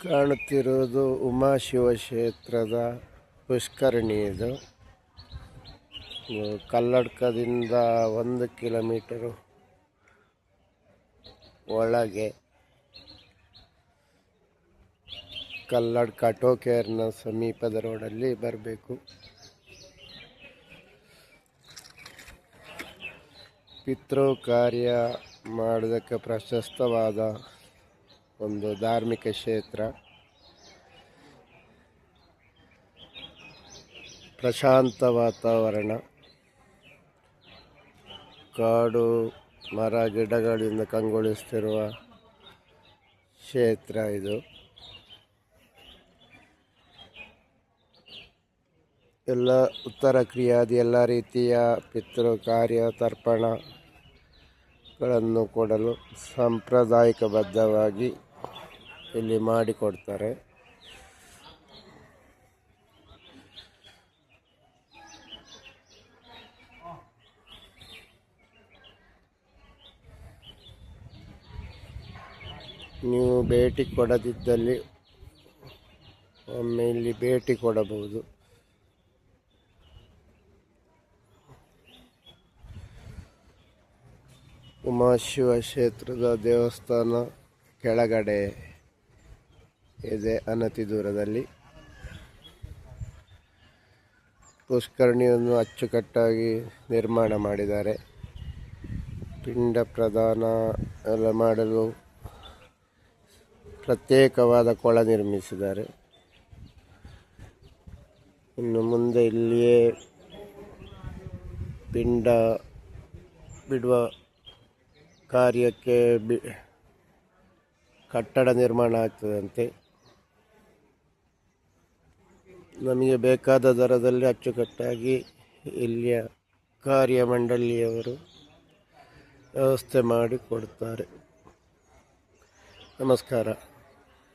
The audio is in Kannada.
ಕಾಣುತ್ತಿರುವುದು ಉಮಾಶಿವಕ್ಷೇತ್ರದ ಪುಷ್ಕರಣಿ. ಇದು ಕಲ್ಲಡ್ಕದಿಂದ 1 ಕಿಲೋಮೀಟರು ಒಳಗೆ ಕಲ್ಲಡ್ಕ ಟೋಕೇರ್ನ ಸಮೀಪದ ರೋಡಲ್ಲಿ ಬರಬೇಕು. ಪಿತೃ ಕಾರ್ಯ ಮಾಡೋದಕ್ಕೆ ಪ್ರಶಸ್ತವಾದ ಒಂದು ಧಾರ್ಮಿಕ ಕ್ಷೇತ್ರ. ಪ್ರಶಾಂತ ವಾತಾವರಣ, ಕಾಡು ಮರ ಗಿಡಗಳಿಂದ ಕಂಗೊಳಿಸುತ್ತಿರುವ ಕ್ಷೇತ್ರ ಇದು. ಎಲ್ಲ ಉತ್ತರ ಕ್ರಿಯಾದಿ ಎಲ್ಲ ರೀತಿಯ ಪಿತೃ ಕಾರ್ಯ ತರ್ಪಣಗಳನ್ನು ಕೊಡಲು ಸಾಂಪ್ರದಾಯಿಕಬದ್ಧವಾಗಿ ಇಲ್ಲಿ ಮಾಡಿಕೊಡ್ತಾರೆ. ನೀವು ಭೇಟಿ ಕೊಡದಿದ್ದಲ್ಲಿ ಒಮ್ಮೆ ಇಲ್ಲಿ ಭೇಟಿ ಕೊಡಬಹುದು. ಉಮಾಶಿವ ಕ್ಷೇತ್ರದ ದೇವಸ್ಥಾನ ಕೆಳಗಡೆ ಇದೆ, ಅನತಿ ದೂರದಲ್ಲಿ. ಪುಷ್ಕರಣಿಯನ್ನು ಅಚ್ಚುಕಟ್ಟಾಗಿ ನಿರ್ಮಾಣ ಮಾಡಿದ್ದಾರೆ. ಪಿಂಡ ಪ್ರದಾನ ಎಲ್ಲ ಮಾಡಲು ಪ್ರತ್ಯೇಕವಾದ ಕೊಳ ನಿರ್ಮಿಸಿದ್ದಾರೆ. ಇನ್ನು ಮುಂದೆ ಇಲ್ಲಿಯೇ ಪಿಂಡ ಬಿಡುವ ಕಾರ್ಯಕ್ಕೆ ಕಟ್ಟಡ ನಿರ್ಮಾಣ ಆಗ್ತದಂತೆ. ನಮಗೆ ಬೇಕಾದ ದರದಲ್ಲಿ ಅಚ್ಚುಕಟ್ಟಾಗಿ ಇಲ್ಲಿಯ ಕಾರ್ಯಮಂಡಳಿಯವರು ವ್ಯವಸ್ಥೆ ಮಾಡಿಕೊಡ್ತಾರೆ. ನಮಸ್ಕಾರ.